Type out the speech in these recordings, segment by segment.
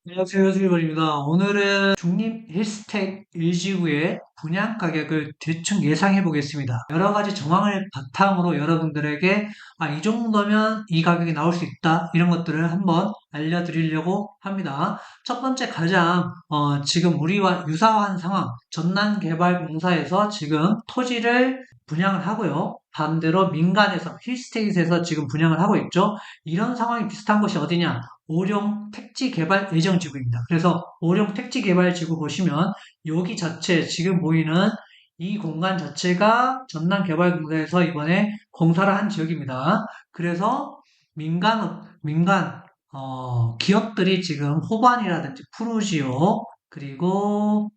안녕하세요, 수일원입니다. 오늘은 중립 힐스테이트 일지구의 분양 가격을 대충 예상해 보겠습니다. 여러 가지 정황을 바탕으로 여러분들에게 이 정도면 이 가격이 나올 수 있다 이런 것들을 한번 알려드리려고 합니다. 첫 번째 가장 지금 우리와 유사한 상황, 전남개발공사에서 지금 토지를 분양을 하고요. 반대로 민간에서 힐스테이트에서 지금 분양을 하고 있죠. 이런 상황이 비슷한 곳이 어디냐? 오령 택지 개발 예정 지구입니다. 그래서 오령 택지 개발 지구 보시면 여기 자체 지금 보이는 이 공간 자체가 전남개발공사에서 이번에 공사를 한 지역입니다. 그래서 민간 기업들이 지금 호반이라든지 푸르지오 그리고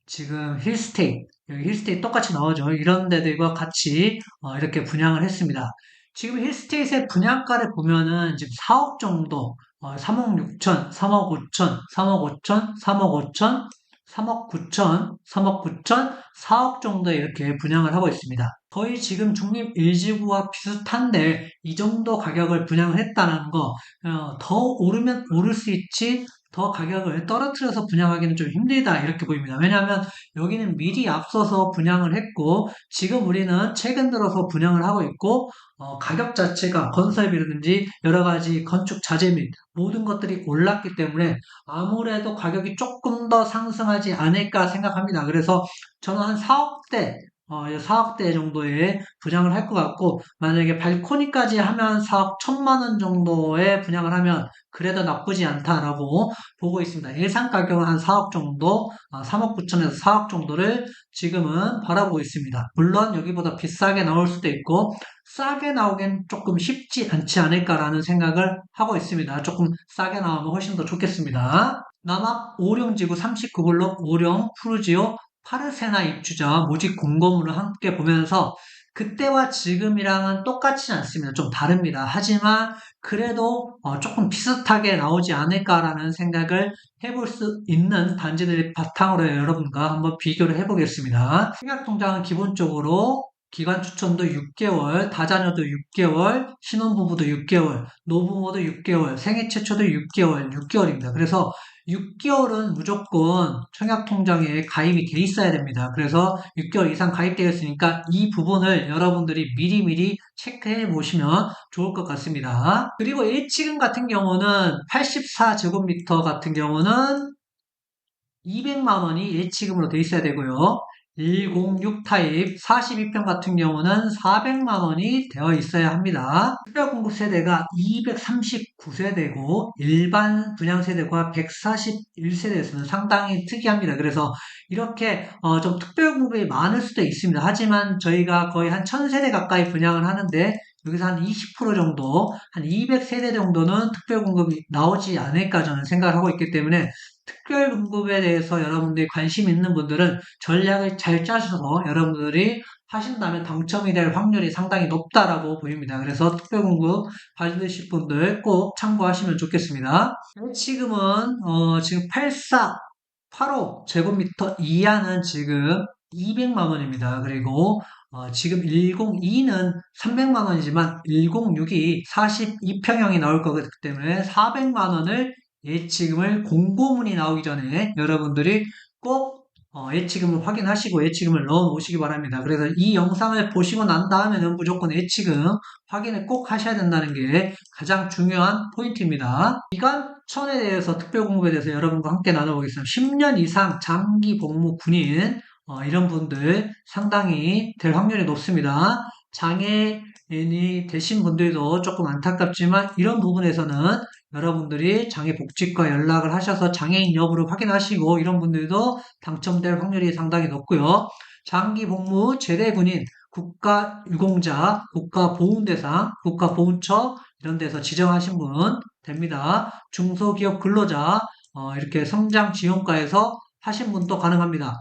지금 힐스테이트 여기 힐스테이트 똑같이 나오죠. 이런 데들과 같이 이렇게 분양을 했습니다. 지금 힐스테이트의 분양가를 보면은 지금 4억 정도 3억 6천, 3억 5천, 3억 5천, 3억 5천, 3억 9천, 3억 9천, 4억 정도 이렇게 분양을 하고 있습니다. 거의 지금 중립 일지구와 비슷한데 이 정도 가격을 분양을 했다는 거, 더 오르면 오를 수 있지 더 가격을 떨어뜨려서 분양하기는 좀 힘들다 이렇게 보입니다. 왜냐하면 여기는 미리 앞서서 분양을 했고 지금 우리는 최근 들어서 분양을 하고 있고 가격 자체가 건설비라든지 여러 가지 건축 자재 및 모든 것들이 올랐기 때문에 아무래도 가격이 조금 더 상승하지 않을까 생각합니다. 그래서 저는 한 4억대 4억대 정도의 분양을 할 것 같고 만약에 발코니까지 하면 4억 1천만 원 정도의 분양을 하면 그래도 나쁘지 않다라고 보고 있습니다. 예상 가격은 한 4억 정도, 3억 9천에서 4억 정도를 지금은 바라보고 있습니다. 물론 여기보다 비싸게 나올 수도 있고 싸게 나오긴 조금 쉽지 않지 않을까라는 생각을 하고 있습니다. 조금 싸게 나오면 훨씬 더 좋겠습니다. 남악 오령지구 39블록 오령 푸르지오 파르세나 입주자 모집 공고문을 함께 보면서 그때와 지금이랑은 똑같지 않습니다. 좀 다릅니다. 하지만 그래도 조금 비슷하게 나오지 않을까라는 생각을 해볼 수 있는 단지들을 바탕으로 여러분과 한번 비교를 해보겠습니다. 생각통장은 기본적으로 기간 추천도 6개월, 다자녀도 6개월, 신혼부부도 6개월, 노부모도 6개월, 생애 최초도 6개월, 6개월입니다. 그래서 6개월은 무조건 청약통장에 가입이 돼 있어야 됩니다. 그래서 6개월 이상 가입되어 있으니까 이 부분을 여러분들이 미리미리 체크해 보시면 좋을 것 같습니다. 그리고 1치금 같은 경우는 84제곱미터 같은 경우는 200만 원이 예치금으로 돼 있어야 되고요. 106 타입 42평 같은 경우는 400만 원이 되어 있어야 합니다. 특별공급 세대가 239세대고 일반 분양 세대가 141세대였으면 상당히 특이합니다. 그래서 이렇게 좀 특별공급이 많을 수도 있습니다. 하지만 저희가 거의 한 1000세대 가까이 분양을 하는데 여기서 한 20% 정도, 한 200세대 정도는 특별공급이 나오지 않을까 저는 생각을 하고 있기 때문에 특별공급에 대해서 여러분들이 관심 있는 분들은 전략을 잘 짜셔서 여러분들이 하신다면 당첨이 될 확률이 상당히 높다라고 보입니다. 그래서 특별공급 받으실 분들 꼭 참고하시면 좋겠습니다. 지금은 지금 84, 제곱미터 이하는 지금 200만 원입니다. 그리고 지금 102는 300만 원이지만 106이 42평형이 나올 거기 때문에 400만 원을 예치금을 공고문이 나오기 전에 여러분들이 꼭 예치금을 확인하시고 예치금을 넣어 놓으시기 바랍니다. 그래서 이 영상을 보시고 난 다음에는 무조건 예치금 확인을 꼭 하셔야 된다는 게 가장 중요한 포인트입니다. 기관천에 대해서 특별공급에 대해서 여러분과 함께 나눠보겠습니다. 10년 이상 장기 복무 군인 이런 분들 상당히 될 확률이 높습니다. 장애인이 되신 분들도 조금 안타깝지만 이런 부분에서는 여러분들이 장애복지과 연락을 하셔서 장애인 여부를 확인하시고 이런 분들도 당첨될 확률이 상당히 높고요. 장기 복무 제대군인, 국가유공자, 국가보훈대상, 국가보훈처 이런 데서 지정하신 분 됩니다. 중소기업 근로자 이렇게 성장지원과에서 하신 분도 가능합니다.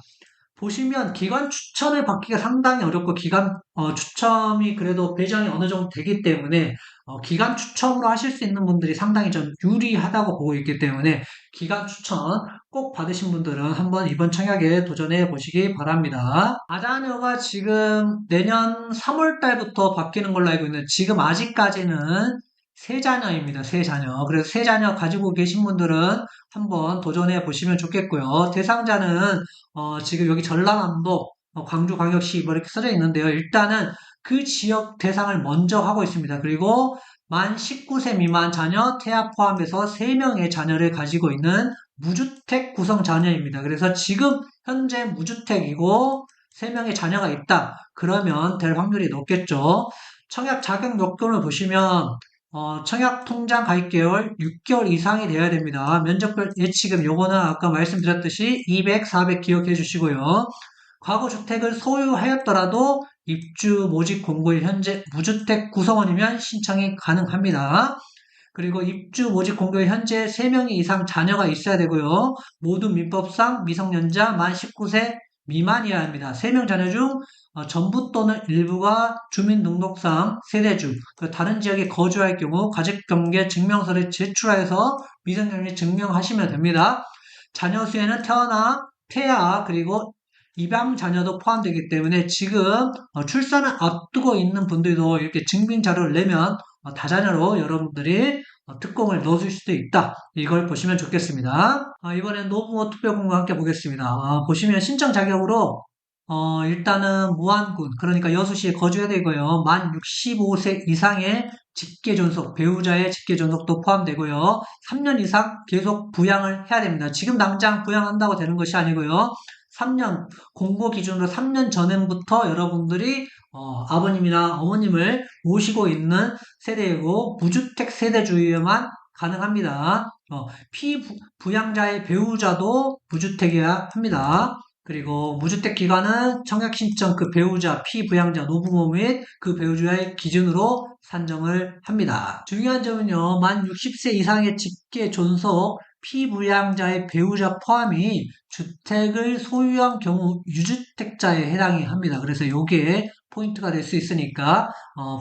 보시면 기관 추천을 받기가 상당히 어렵고 기관 추첨이 그래도 배정이 어느 정도 되기 때문에 기관 추첨으로 하실 수 있는 분들이 상당히 좀 유리하다고 보고 있기 때문에 기관 추천 꼭 받으신 분들은 한번 이번 청약에 도전해 보시기 바랍니다. 아자녀가 지금 내년 3월 달부터 바뀌는 걸로 알고 있는데 지금 아직까지는 세 자녀입니다. 세 자녀. 그래서 세 자녀 가지고 계신 분들은 한번 도전해 보시면 좋겠고요. 대상자는 지금 여기 전라남도 광주광역시 뭐 이렇게 써져 있는데요. 일단은 그 지역 대상을 먼저 하고 있습니다. 그리고 만 19세 미만 자녀, 태아 포함해서 3명의 자녀를 가지고 있는 무주택 구성 자녀입니다. 그래서 지금 현재 무주택이고 3명의 자녀가 있다. 그러면 될 확률이 높겠죠. 청약 자격 요건을 보시면 청약 통장 가입 개월 6개월 이상이 돼야 됩니다. 면적별 예치금 요거는 아까 말씀드렸듯이 200, 400 기억해 주시고요. 과거 주택을 소유하였더라도 입주 모집 공고일 현재 무주택 구성원이면 신청이 가능합니다. 그리고 입주 모집 공고일 현재 3명이 이상 자녀가 있어야 되고요. 모두 민법상 미성년자 만 19세 미만이어야 합니다. 3명 자녀 중 전부 또는 일부가 주민등록상 세대주, 다른 지역에 거주할 경우 가족관계 증명서를 제출하여서 미성년을 증명하시면 됩니다. 자녀 수에는 태아, 그리고 입양 자녀도 포함되기 때문에 지금 출산을 앞두고 있는 분들도 이렇게 증빙 자료를 내면 다자녀로 여러분들이 특공을 넣어줄 수도 있다. 이걸 보시면 좋겠습니다. 이번엔 노부모 투표 공고 함께 보겠습니다. 보시면 신청 자격으로 일단은 무한군, 그러니까 여수시에 거주해야 되고요. 만 65세 이상의 직계 존속, 배우자의 직계 존속도 포함되고요. 3년 이상 계속 부양을 해야 됩니다. 지금 당장 부양한다고 되는 것이 아니고요. 3년, 공고 기준으로 3년 전부터 여러분들이 아버님이나 어머님을 모시고 있는 세대이고 무주택 세대주의만 가능합니다. 피부양자의 배우자도 무주택이어야 합니다. 그리고 무주택 기간은 청약 신청 그 배우자, 피부양자, 노부모 및 그 배우자의 기준으로 산정을 합니다. 중요한 점은요, 만 60세 이상의 직계 존속, 피부양자의 배우자 포함이 주택을 소유한 경우 유주택자에 해당이 합니다. 그래서 이게 포인트가 될 수 있으니까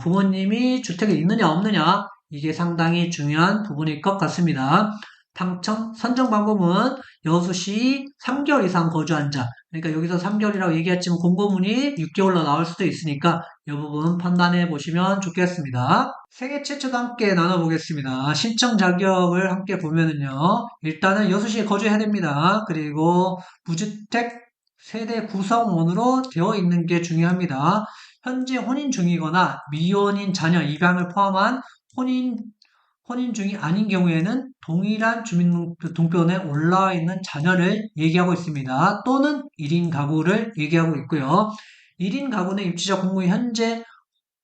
부모님이 주택에 있느냐 없느냐 이게 상당히 중요한 부분일 것 같습니다. 당첨 선정 방법은 여수시 3개월 이상 거주한 자, 그러니까 여기서 3개월이라고 얘기했지만 공고문이 6개월로 나올 수도 있으니까 이 부분 판단해 보시면 좋겠습니다. 세계 최초도 함께 나눠보겠습니다. 신청 자격을 함께 보면은요, 일단은 여수시에 거주해야 됩니다. 그리고 무주택 세대 구성원으로 되어 있는 게 중요합니다. 현재 혼인 중이거나 미혼인 자녀 입양을 포함한 혼인 중이 아닌 경우에는 동일한 주민등록번호에 올라와 있는 자녀를 얘기하고 있습니다. 또는 1인 가구를 얘기하고 있고요. 1인 가구는 입주자 공무이 현재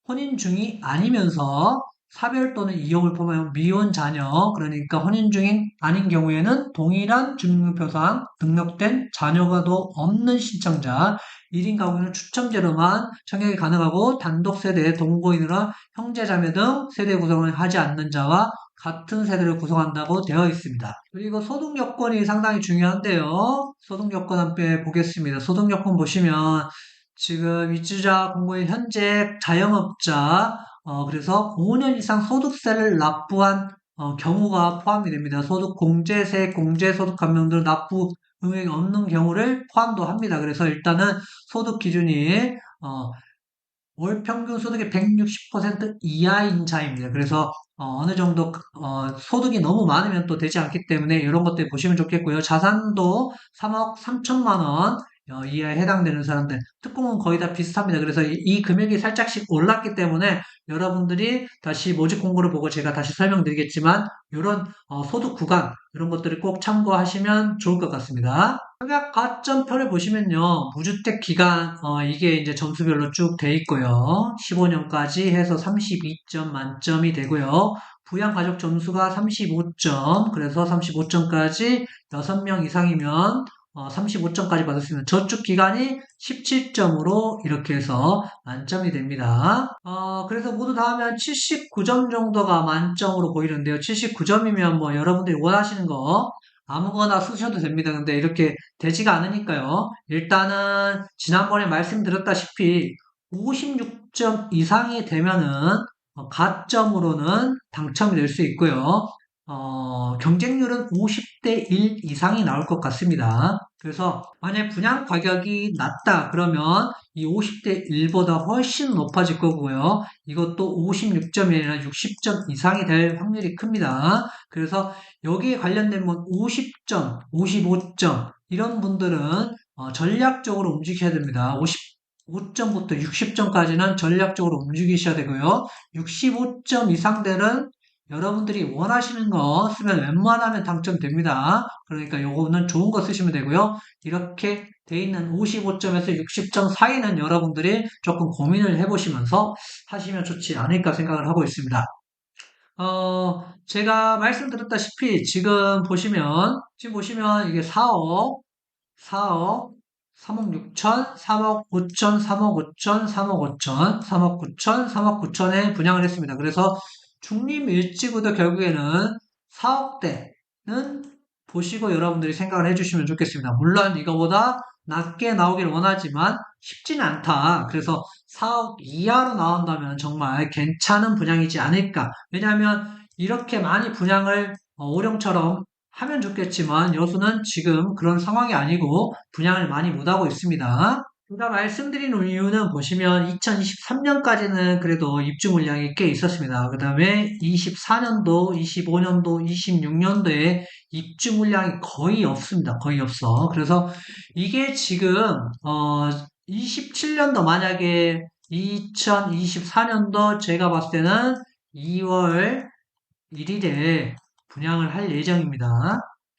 혼인 중이 아니면서 사별 또는 이혼을 포함한 미혼 자녀, 그러니까 혼인 중인 아닌 경우에는 동일한 주민등록표상 등록된 자녀가도 없는 신청자, 1인 가구는 추첨제로만 청약이 가능하고 단독 세대, 동거인으로 형제자매 등 세대 구성을 하지 않는 자와 같은 세대를 구성한다고 되어 있습니다. 그리고 소득 요건이 상당히 중요한데요. 소득 요건 한번 보겠습니다. 소득 요건 보시면 지금 입주자 공고인 현재 자영업자, 그래서 5년 이상 소득세를 납부한 경우가 포함이 됩니다. 소득 공제세, 공제소득 감면 등 납부 의무가 없는 경우를 포함도 합니다. 그래서 일단은 소득 기준이 월 평균 소득의 160% 이하인 자입니다. 그래서 어느 정도 소득이 너무 많으면 또 되지 않기 때문에 이런 것들 보시면 좋겠고요. 자산도 3억 3천만 원 이하에 해당되는 사람들, 특공은 거의 다 비슷합니다. 그래서 이 금액이 살짝씩 올랐기 때문에 여러분들이 다시 모집 공고를 보고 제가 다시 설명드리겠지만 이런 소득 구간 이런 것들을 꼭 참고하시면 좋을 것 같습니다. 청약 가점표를 보시면요, 무주택 기간 이게 이제 점수별로 쭉 돼 있고요. 15년까지 해서 32점 만점이 되고요. 부양 가족 점수가 35점, 그래서 35점까지 6명 이상이면 35점까지 받을 수 있는 저축 기간이 17점으로 이렇게 해서 만점이 됩니다. 그래서 모두 다 하면 79점 정도가 만점으로 보이는데요. 79점이면 뭐 여러분들이 원하시는 거 아무거나 쓰셔도 됩니다. 근데 이렇게 되지가 않으니까요. 일단은 지난번에 말씀드렸다시피 56점 이상이 되면은 가점으로는 당첨이 될 수 있고요. 경쟁률은 50대 1 이상이 나올 것 같습니다. 그래서 만약 분양 가격이 낮다 그러면 이 50대 1보다 훨씬 높아질 거고요. 이것도 56점이 아니라 60점 이상이 될 확률이 큽니다. 그래서 여기에 관련된 50점, 55점 이런 분들은 전략적으로 움직여야 됩니다. 55점부터 60점까지는 전략적으로 움직이셔야 되고요. 65점 이상들은 여러분들이 원하시는 거 쓰면 웬만하면 당첨됩니다. 그러니까 요거는 좋은 거 쓰시면 되고요. 이렇게 돼 있는 55점에서 60점 사이는 여러분들이 조금 고민을 해보시면서 하시면 좋지 않을까 생각을 하고 있습니다. 제가 말씀드렸다시피 지금 보시면 이게 4억, 3억 6천, 3억 5천, 3억 5천, 3억 5천, 3억 9천, 3억 9천에 분양을 했습니다. 그래서 중립일지구도 결국에는 4억대는 보시고 여러분들이 생각을 해주시면 좋겠습니다. 물론 이거보다 낮게 나오길 원하지만 쉽지는 않다. 그래서 4억 이하로 나온다면 정말 괜찮은 분양이지 않을까. 왜냐하면 이렇게 많이 분양을 오령처럼 하면 좋겠지만 여수는 지금 그런 상황이 아니고 분양을 많이 못하고 있습니다. 제가 말씀드린 이유는 보시면 2023년까지는 그래도 입주 물량이 꽤 있었습니다. 그 다음에 24년도, 25년도, 26년도에 입주 물량이 거의 없습니다. 거의 없어. 그래서 이게 지금 27년도 만약에 2024년도 제가 봤을 때는 2월 1일에 분양을 할 예정입니다.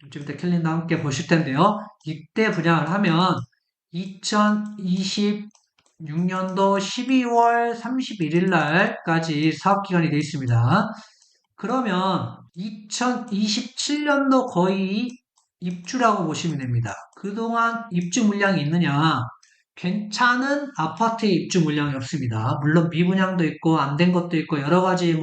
이쪽부터 캘린더 함께 보실 텐데요. 이때 분양을 하면 2026년도 12월 31일 날까지 사업기간이 되어 있습니다. 그러면 2027년도 거의 입주라고 보시면 됩니다. 그동안 입주 물량이 있느냐? 괜찮은 아파트의 입주 물량이 없습니다. 물론 미분양도 있고 안 된 것도 있고 여러 가지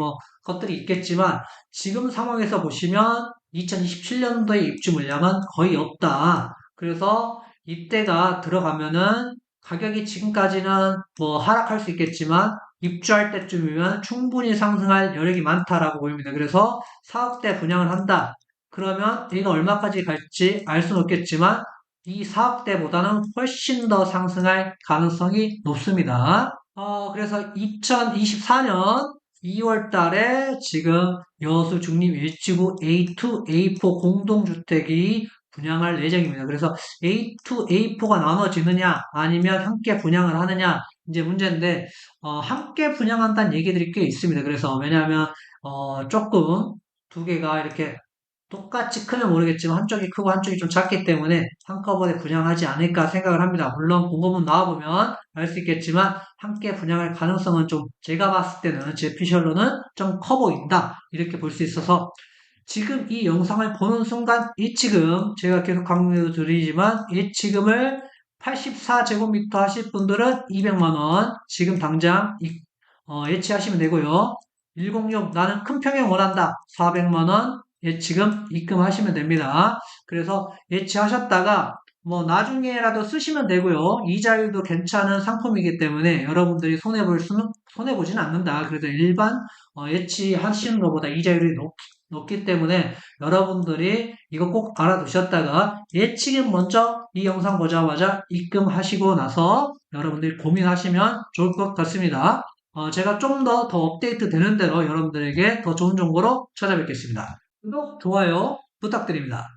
것들이 있겠지만 지금 상황에서 보시면 2027년도의 입주 물량은 거의 없다. 그래서 이때가 들어가면은 가격이 지금까지는 하락할 수 있겠지만 입주할 때쯤이면 충분히 상승할 여력이 많다라고 보입니다. 그래서 4억대 분양을 한다. 그러면 이거 얼마까지 갈지 알 수는 없겠지만 이 4억대보다는 훨씬 더 상승할 가능성이 높습니다. 그래서 2024년 2월 달에 지금 여수 중립 일지구 A2, A4 공동주택이 분양할 예정입니다. 그래서 A2, A4가 나눠지느냐 아니면 함께 분양을 하느냐 이제 문제인데 함께 분양한다는 얘기들이 꽤 있습니다. 그래서 왜냐하면 조금 두 개가 이렇게 똑같이 크면 모르겠지만 한쪽이 크고 한쪽이 좀 작기 때문에 한꺼번에 분양하지 않을까 생각을 합니다. 물론 공고문 나와보면 알 수 있겠지만 함께 분양할 가능성은 좀 제가 봤을 때는 제 피셜로는 좀 커 보인다 이렇게 볼 수 있어서 지금 이 영상을 보는 순간 이 지금 제가 계속 강조드리지만 이 지금을 84제곱미터 하실 분들은 200만원 지금 당장 예치하시면 되고요. 106 나는 큰 평형 원한다 400만원 지금 입금하시면 됩니다. 그래서 예치하셨다가 나중에라도 쓰시면 되고요. 이자율도 괜찮은 상품이기 때문에 여러분들이 손해보진 않는다. 그래서 일반 예치하시는 것보다 이자율이 높기 때문에 여러분들이 이거 꼭 알아두셨다가 예치금 먼저 이 영상 보자마자 입금하시고 나서 여러분들이 고민하시면 좋을 것 같습니다. 제가 좀 더 업데이트 되는 대로 여러분들에게 더 좋은 정보로 찾아뵙겠습니다. 구독, 좋아요 부탁드립니다.